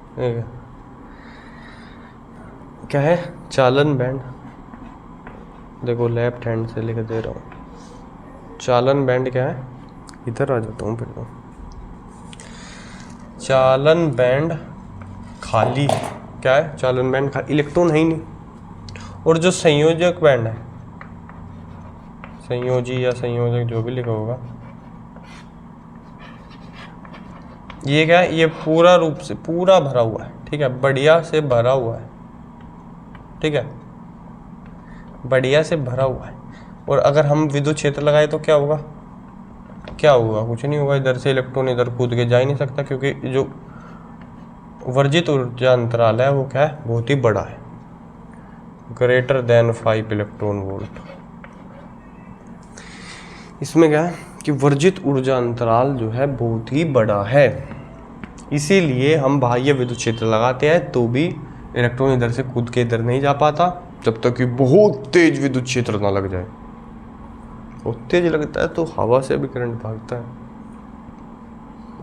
ठीक है। क्या है चालन बैंड, देखो लेफ्ट हैंड से लिख दे रहा हूँ, चालन बैंड क्या है, इधर आ जाता हूँ फिर तो, चालन बैंड खाली, क्या है, चालन बैंड खाली, इलेक्ट्रॉन है ही नहीं। और जो संयोजक बैंड है, संयोजी या संयोजक जो भी लिखा होगा, ये क्या है, ये पूरा रूप से पूरा भरा हुआ है, ठीक है, बढ़िया से भरा हुआ है, ठीक है, बढ़िया से भरा हुआ है। और अगर हम विद्युत क्षेत्र लगाए तो क्या होगा, क्या होगा, कुछ नहीं होगा, इधर से इलेक्ट्रॉन इधर कूद के जा ही नहीं सकता, क्योंकि जो वर्जित ऊर्जा अंतराल है वो क्या है, बहुत ही बड़ा है, ग्रेटर देन 5 इलेक्ट्रॉन वोल्ट। इसमें क्या है कि वर्जित ऊर्जा अंतराल जो है बहुत ही बड़ा है, इसीलिए हम बाह्य विद्युत क्षेत्र लगाते हैं तो भी इलेक्ट्रॉन इधर से कूद के इधर नहीं जा पाता, जब तक कि बहुत तेज विद्युत क्षेत्र ना लग जाए। बहुत तेज लगता है तो हवा से भी करंट भागता है,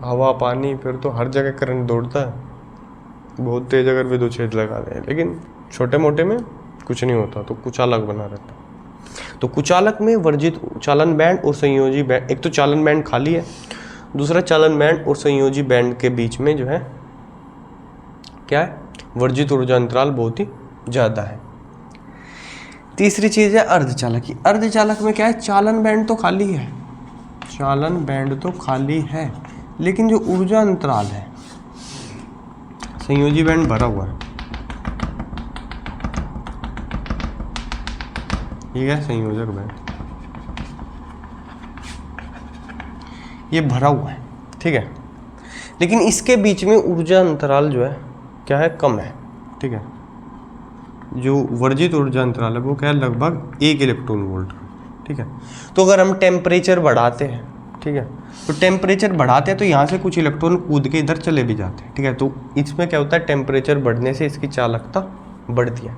हवा पानी फिर तो हर जगह करंट दौड़ता है, बहुत तेज अगर विद्युत क्षेत्र लगा दें, लेकिन छोटे मोटे में कुछ नहीं होता, तो कुचालक बना रहता है। तो कुचालक में वर्जित चालन बैंड और संयोजी बैंड, एक तो चालन बैंड खाली है, दूसरा चालन बैंड और संयोजी बैंड के बीच में जो है क्या है, वर्जित ऊर्जा अंतराल बहुत ही ज़्यादा है। तीसरी चीज़ है अर्धचालकी। अर्धचालक में क्या है, चालन बैंड तो खाली है, चालन बैंड तो खाली है, लेकिन जो ऊर्जा अंतराल है, संयोजी बैंड भरा हुआ है, ठीक है, संयोजक बैंड ये भरा हुआ है, ठीक है, लेकिन इसके बीच में ऊर्जा अंतराल जो है क्या है, कम है, ठीक है। जो वर्जित ऊर्जा अंतराल है वो क्या है, लगभग 1 इलेक्ट्रॉन वोल्ट, ठीक है। तो अगर हम टेम्परेचर बढ़ाते हैं, ठीक है, तो टेम्परेचर बढ़ाते हैं तो यहाँ से कुछ इलेक्ट्रॉन कूद के इधर चले भी जाते हैं, ठीक है। तो इसमें क्या होता है, टेम्परेचर बढ़ने से इसकी चालकता बढ़ती है,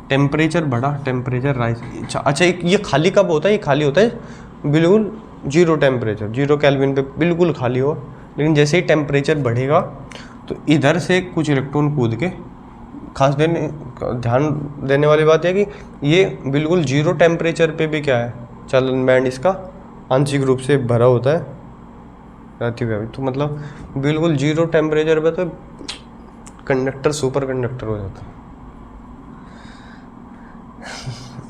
टेम्परेचर बढ़ा, टेम्परेचर राइज। अच्छा ये खाली कब होता है, ये खाली होता है बिल्कुल 0 टेम्परेचर, 0 केल्विन पे बिल्कुल खाली हो, लेकिन जैसे ही टेम्परेचर बढ़ेगा तो इधर से कुछ इलेक्ट्रॉन कूद के, खास ध्यान देने वाली बात है कि ये बिल्कुल 0 टेम्परेचर पे भी क्या है, चालन बैंड इसका आंशिक रूप से भरा होता है, तो मतलब बिल्कुल 0 टेम्परेचर पे तो कंडक्टर सुपर कंडक्टर हो जाता है।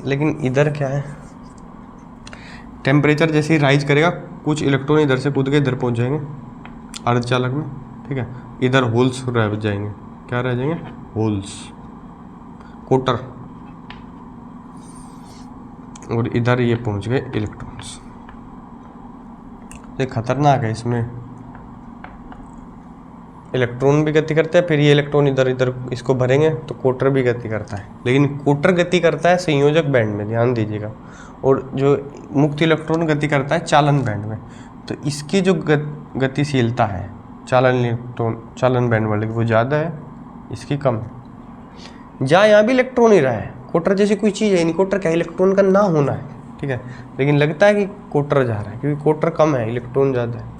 लेकिन इधर क्या है, टेम्परेचर जैसे ही राइज करेगा कुछ इलेक्ट्रॉन इधर से कूद के इधर पहुंच जाएंगे अर्धचालक में, ठीक है, इधर होल्स रह जाएंगे, क्या रह जाएंगे, होल्स, कोटर, और इधर ये पहुंच गए इलेक्ट्रॉन्स। ये खतरनाक है, इसमें इलेक्ट्रॉन भी गति करता है, फिर ये इलेक्ट्रॉन इधर इधर इसको भरेंगे तो कोटर भी गति करता है, लेकिन कोटर गति करता है संयोजक बैंड में, ध्यान दीजिएगा, और जो मुक्त इलेक्ट्रॉन गति करता है चालन बैंड में। तो इसकी जो गतिशीलता है चालन बैंड वाले की वो ज़्यादा है, इसकी कम है। जहाँ यहाँ भी इलेक्ट्रॉन ही रहा है, कोटर जैसी कोई चीज़ है नहीं, कोटर क्या इलेक्ट्रॉन का ना होना है, ठीक है, लेकिन लगता है कि कोटर जा रहा है क्योंकि कोटर कम है, इलेक्ट्रॉन ज़्यादा है,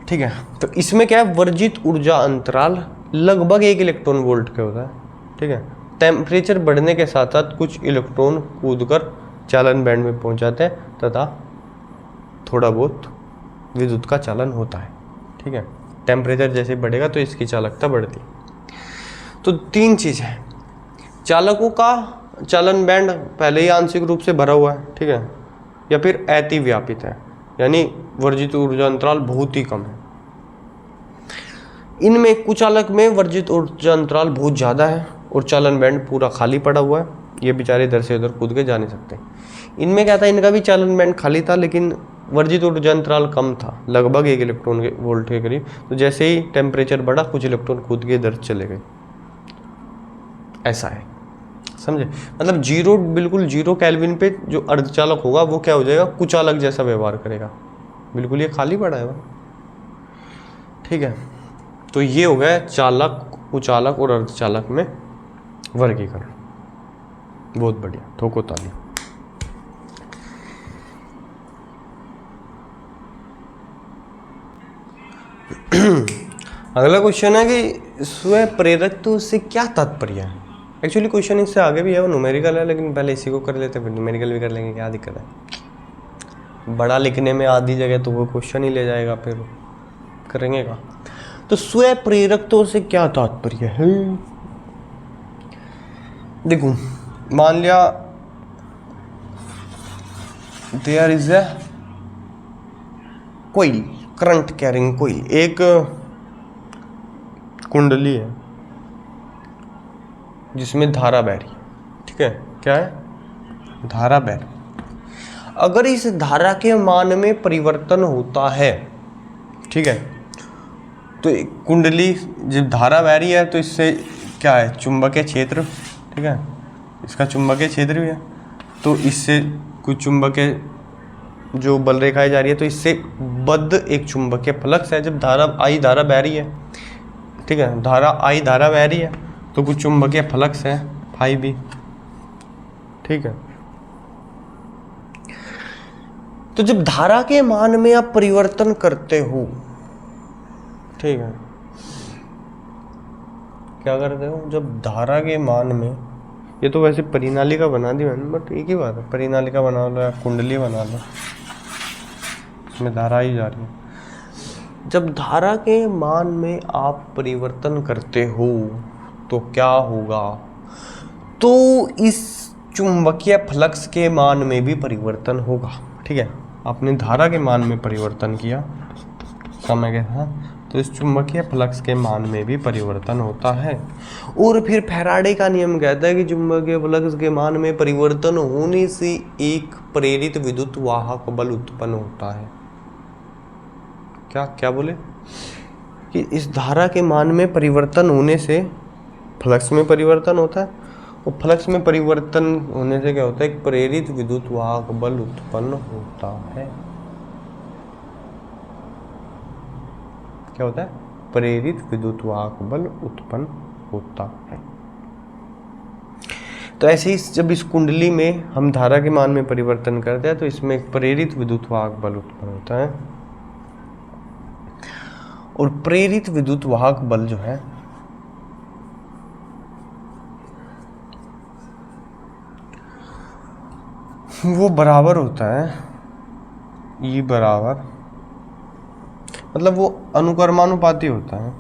ठीक है। तो इसमें क्या है, वर्जित ऊर्जा अंतराल लगभग 1 इलेक्ट्रॉन वोल्ट के होता है, ठीक है। टेम्परेचर बढ़ने के साथ साथ कुछ इलेक्ट्रॉन कूदकर चालन बैंड में पहुंच जाते हैं तथा थोड़ा बहुत विद्युत का चालन होता है, ठीक है। टेम्परेचर जैसे बढ़ेगा तो इसकी चालकता बढ़ती है। तो 3 चीज़ है, चालकों का चालन बैंड पहले ही आंशिक रूप से भरा हुआ है, ठीक है, या फिर अतिव्यापित है, यानी वर्जित ऊर्जा अंतराल बहुत ही कम है। इनमें कुचालक में वर्जित ऊर्जा अंतराल बहुत ज़्यादा है और चालन बैंड पूरा खाली पड़ा हुआ है, ये बेचारे इधर से उधर कूद के जा नहीं सकते। इनमें क्या था, इनका भी चालन बैंड खाली था लेकिन वर्जित ऊर्जा अंतराल कम था, लगभग 1 इलेक्ट्रॉन के वोल्ट के करीब। तो जैसे ही टेम्परेचर बढ़ा कुछ इलेक्ट्रॉन कूद के इधर चले गए, ऐसा है, समझे। मतलब जीरो, बिल्कुल 0 केल्विन पे जो अर्धचालक होगा वो क्या हो जाएगा, कुचालक जैसा व्यवहार करेगा, बिल्कुल ये खाली पड़ा है, ठीक है। तो ये हो गया चालक, कुचालक और अर्धचालक में वर्गीकरण। बहुत बढ़िया, ठोको ताली। अगला क्वेश्चन है कि स्व प्रेरकत्व से क्या तात्पर्य है। एक्चुअली क्वेश्चन इससे आगे भी है, वो न्यूमेरिकल है, लेकिन पहले इसी को कर लेते हैं फिर न्यूमेरिकल भी कर लेंगे, क्या दिक्कत है। बड़ा लिखने में आधी जगह तो वो क्वेश्चन ही ले जाएगा, फिर करेंगे का। तो स्व प्रेरकत्व से क्या तात्पर्य है, देखो मान लिया देयर इज ए कोई करंट कैरिंग कोई, एक कुंडली है जिसमें धारा बह रही है, ठीक है, क्या है, धारा बह रही। अगर इस धारा के मान में परिवर्तन होता है, ठीक है, तो कुंडली जब धारा बह रही है तो इससे क्या है, चुंबकीय क्षेत्र, ठीक है, इसका चुंबकीय क्षेत्र भी है, तो इससे कुछ चुंबकीय जो बल रेखाएं जा रही है, तो इससे बद्ध एक चुंबकीय फ्लक्स है। जब धारा आई धारा बह रही है, ठीक है, धारा आई धारा बह रही है तो कुछ चुंबकीय फ्लक्स है फाई भी, ठीक है। तो जब धारा के मान में आप परिवर्तन करते हो, ठीक है, क्या करते हो, जब धारा के मान में, ये तो वैसे परिनालिका बना दी मैंने, बट एक ही बात है, परिनालिका बना लो या कुंडली बना लो, इसमें धारा ही जा रही है। जब धारा के मान में आप परिवर्तन करते हो तो क्या होगा, तो इस चुंबकीय फ्लक्स के मान में भी परिवर्तन होगा, ठीक है। आपने धारा के मान में परिवर्तन किया समय के साथ, तो इस चुंबकीय फ्लक्स के मान में भी परिवर्तन होता है। और फिर फैराडे का नियम कहता है कि चुंबकीय फ्लक्स के मान में परिवर्तन होने से एक प्रेरित विद्युत वाहक बल उत्पन्न होता है। क्या क्या बोले कि इस धारा के मान में परिवर्तन होने से फ्लक्स में परिवर्तन होता है, और फ्लक्स में परिवर्तन होने से क्या होता है, एक प्रेरित विद्युत वाहक बल उत्पन्न होता है। क्या होता है, प्रेरित विद्युत वाहक बल उत्पन्न होता है। तो ऐसे ही जब इस कुंडली में हम धारा के मान में परिवर्तन करते हैं तो इसमें एक प्रेरित विद्युत वाहक बल उत्पन्न होता है, और प्रेरित विद्युत वाहक बल जो है वो बराबर होता है E बराबर, मतलब वो अनुक्रमानुपाती होता है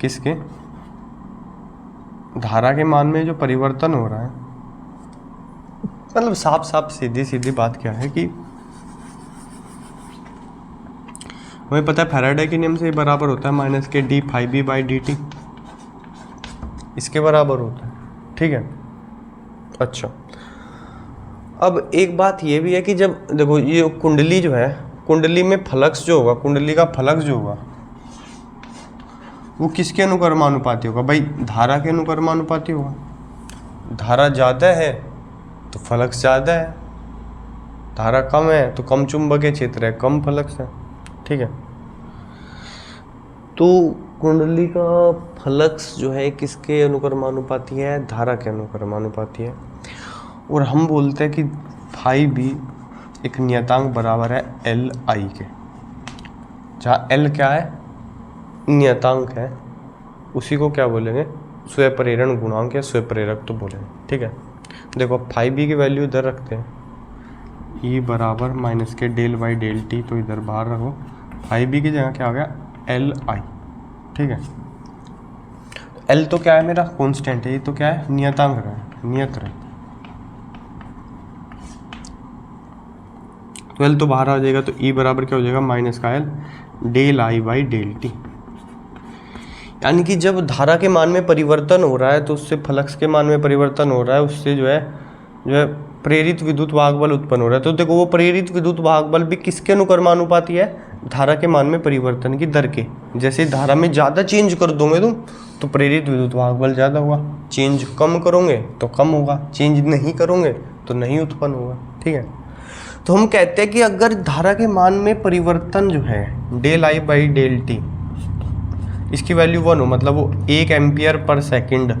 किसके, धारा के मान में जो परिवर्तन हो रहा है। मतलब साफ साफ सीधी सीधी बात क्या है कि हमें पता है फैराडे के नियम से बराबर होता है माइनस के D phi B by D T, इसके बराबर होता है, ठीक है। अच्छा, अब एक बात ये भी है कि जब देखो ये कुंडली जो है कुंडली में फ्लक्स जो होगा, कुंडली का फ्लक्स जो होगा वो किसके अनुक्रमानुपाती होगा भाई? धारा के अनुक्रमानुपाती होगा। धारा ज़्यादा है तो फ्लक्स ज़्यादा है, धारा कम है तो कम चुंबकीय क्षेत्र है, कम फ्लक्स है। ठीक है, तो कुंडली का फ्लक्स जो है किसके अनुक्रमानुपाती है? धारा के अनुक्रमानुपाती है। और हम बोलते हैं कि फाई भी एक नियतांक बराबर है एल आई के, जहाँ एल क्या है? नियतांक है, उसी को क्या बोलेंगे? स्वप्रेरण गुणांक या स्वप्रेरक तो बोलेंगे। ठीक है, देखो फाइव बी की वैल्यू इधर रखते हैं, ई बराबर माइनस के डेल बाई डेल टी, तो इधर बाहर रखो। फाइव बी की जगह क्या आ गया? L I. ठीक है, एल तो क्या है? मेरा कांस्टेंट है, ये तो क्या है? नियतांक है, नियत है। तो एल तो बाहर आ जाएगा, तो ई बराबर क्या हो जाएगा? माइनस का L del I by del T. यानी कि जब धारा के मान में परिवर्तन हो रहा है तो उससे फ्लक्स के मान में परिवर्तन हो रहा है, उससे जो है प्रेरित विद्युत वाहक बल उत्पन्न हो रहा है। तो देखो वो प्रेरित विद्युत वाहक बल भी किसके अनुक्रमानुपाती है? धारा के मान में परिवर्तन की दर के। जैसे धारा में ज़्यादा चेंज कर दोगे तुम तो प्रेरित विद्युत वाहक बल ज़्यादा होगा, चेंज कम करोगे तो कम होगा, चेंज नहीं करोगे तो नहीं उत्पन्न होगा। ठीक है, तो हम कहते हैं कि अगर धारा के मान में परिवर्तन जो है del I by del T, इसकी वैल्यू 1 हो, मतलब वो 1 एम्पियर पर सेकंड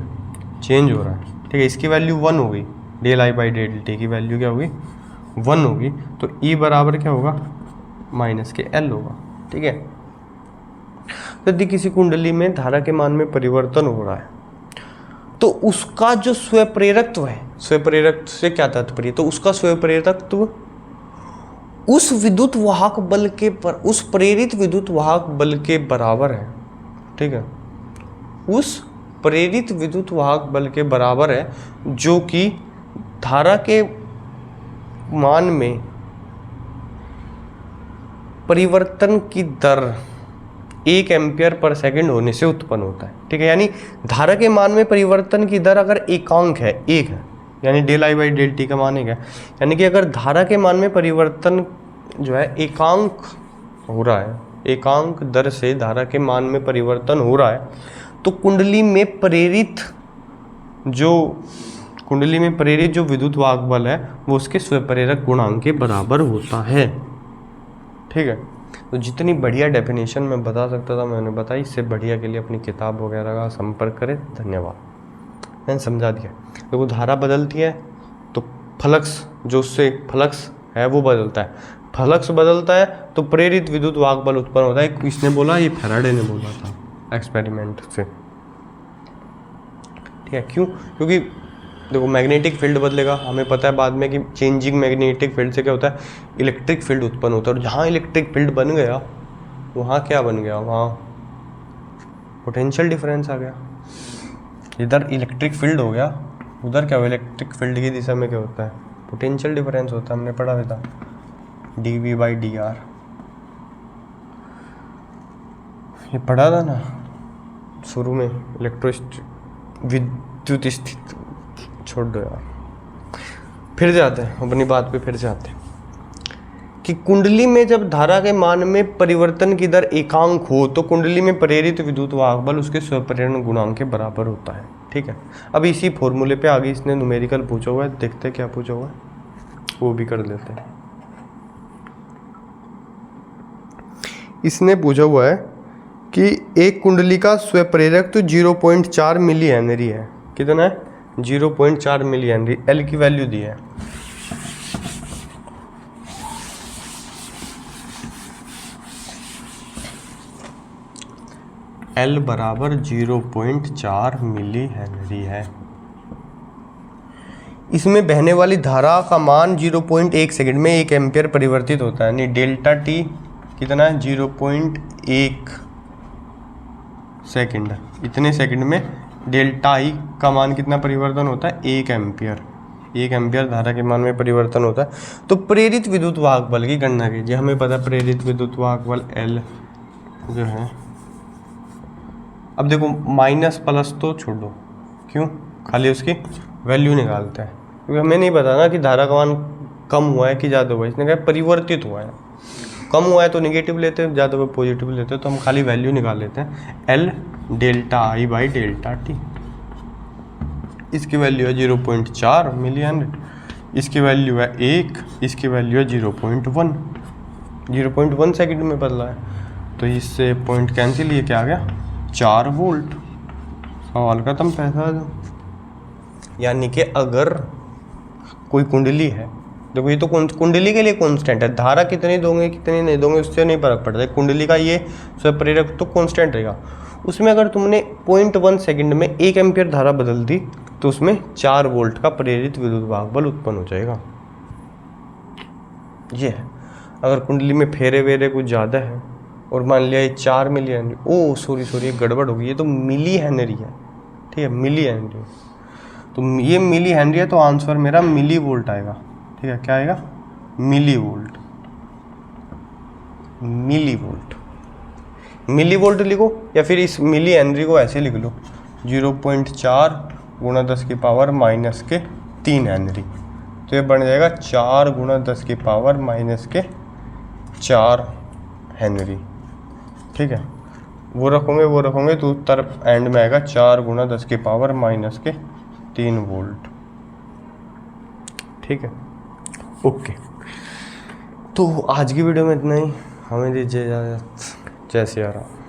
चेंज हो रहा है। ठीक है, इसकी वैल्यू 1 होगी, del I by del T की वैल्यू क्या होगी? 1 होगी। तो ई बराबर क्या होगा? माइनस के एल होगा। ठीक है, यदि किसी कुंडली में धारा के मान में परिवर्तन हो रहा है तो उसका जो स्वप्रेरकत्व है, स्वप्रेरकत्व से क्या तात्पर्य? तो उसका स्वप्रेरकत्व उस विद्युत वाहक बल के पर, उस प्रेरित विद्युत वाहक बल के बराबर है। ठीक है, उस प्रेरित विद्युत वाहक बल के बराबर है जो कि धारा के मान में परिवर्तन की दर 1 एम्पियर पर सेकंड होने से उत्पन्न होता है। ठीक है, यानी धारा के मान में परिवर्तन की दर अगर एकांक है, एक है, यानी del I by del T का मान एक है, यानी कि अगर धारा के मान में परिवर्तन जो है एकांक हो रहा है, एकांक दर से धारा के मान में परिवर्तन हो रहा है, तो कुंडली में प्रेरित जो विद्युत वाहक बल है वो उसके स्वप्रेरक गुणांक के बराबर होता है। ठीक है, तो जितनी बढ़िया डेफिनेशन मैं बता सकता था मैंने बताई। इससे बढ़िया के लिए अपनी किताब वगैरह का संपर्क करें। धन्यवाद, मैंने समझा दिया। देखो धारा बदलती है तो फ्लक्स, जो उससे फ्लक्स है वो बदलता है, फ्लक्स बदलता है तो प्रेरित विद्युत वाहक बल उत्पन्न होता है। किसने बोला? ये फैराडे ने बोला था एक्सपेरिमेंट से। ठीक है, क्यों? क्योंकि देखो मैग्नेटिक फील्ड बदलेगा, हमें पता है बाद में कि चेंजिंग मैग्नेटिक फील्ड से क्या होता है? इलेक्ट्रिक फील्ड उत्पन्न होता है। और जहाँ इलेक्ट्रिक फील्ड बन गया वहाँ क्या बन गया? वहाँ पोटेंशियल डिफरेंस आ गया। इधर इलेक्ट्रिक फील्ड हो गया, उधर क्या हो? इलेक्ट्रिक फील्ड की दिशा में क्या होता है? पोटेंशियल डिफरेंस होता है। हमने पढ़ा हुआ था dv बाई डी आर, ये पढ़ा था ना शुरू में। विद्युत स्थिति छोड़ दो यार, फिर जाते हैं अपनी बात पे, फिर जाते हैं कि कुंडली में जब धारा के मान में परिवर्तन की दर एकांक हो तो कुंडली में प्रेरित विद्युत वाहक बल उसके स्वप्रेरण गुणांक के बराबर होता है। ठीक है, अब इसी फॉर्मूले पे आगे इसने न्यूमेरिकल पूछा हुआ है, देखते हैं क्या पूछा हुआ है, वो भी कर लेते हैं। इसने पूछा हुआ है कि एक कुंडली का स्वप्रेरक तो 0.4 मिली हेनरी है। कितना है? 0.4 मिली हेनरी। एल की वैल्यू दी है। एल बराबर 0.4 मिली हेनरी है। इसमें बहने वाली धारा का मान 0.1 सेकंड में 1 एम्पियर परिवर्तित होता है, यानी डेल्टा टी कितना है? 0.1 सेकंड। इतने सेकंड में डेल्टा आई का मान कितना परिवर्तन होता है? 1 एम्पियर। 1 एम्पियर धारा के मान में परिवर्तन होता है। तो प्रेरित विद्युत वाहक बल की गणना कीजिए। हमें पता है प्रेरित विद्युत वाहक बल एल जो है, अब देखो माइनस प्लस तो छोड़ो, क्यों? खाली उसकी वैल्यू निकालते हैं, क्योंकि हमें नहीं पता ना कि धारा का मान कम हुआ है कि ज़्यादा हुआ है। इसने कहा परिवर्तित हुआ है। कम हुआ है तो निगेटिव लेते हैं, ज़्यादा हुआ पॉजिटिव लेते हैं, तो हम खाली वैल्यू निकाल लेते हैं L delta I by delta T. इसकी वैल्यू है 0.4 मिली हेनरी, इसकी वैल्यू है 1, इसकी वैल्यू है 0.1, 0.1 सेकेंड में बदला है, तो इससे पॉइंट कैंसिल, ये क्या आ गया 4 वोल्ट। सवाल खत्म, पैसा आ जाओ। यानी कि अगर कोई कुंडली है, देखो ये तो कुंडली के लिए कांस्टेंट है, धारा कितनी दोगे कितनी नहीं दोगे उससे नहीं फर्क पड़ता है, कुंडली का ये स्वप्रेरक तो कांस्टेंट रहेगा। उसमें अगर तुमने 0.1 सेकंड में 1 एम्पियर धारा बदल दी तो उसमें 4 वोल्ट का प्रेरित विद्युत भाग बल उत्पन्न हो जाएगा। ये है। अगर कुंडली में फेरे वेरे कुछ ज़्यादा है और मान लिया ये 4 मिली हेनरी, ओ सॉरी ये गड़बड़ हो गई, ये तो मिली हेनरी है, ठीक है मिली हेनरी, तो ये मिली हेनरी है तो आंसर मेरा मिली वोल्ट आएगा, ठीक है क्या आएगा millivolt, millivolt, millivolt लिखो या फिर इस मिली हेनरी को ऐसे लिख लो 0.4 गुणा 10 की पावर माइनस के 3 हेनरी, तो ये बन जाएगा 4 गुणा 10 की पावर माइनस के 4 हेनरी, ठीक है वो रखोगे तो उत्तर एंड में आएगा 4 गुणा 10 की पावर माइनस के 3 वोल्ट, ठीक है ओके। तो आज की वीडियो में इतना ही, हमें दीजिए इजाज़त, जय सिया राम।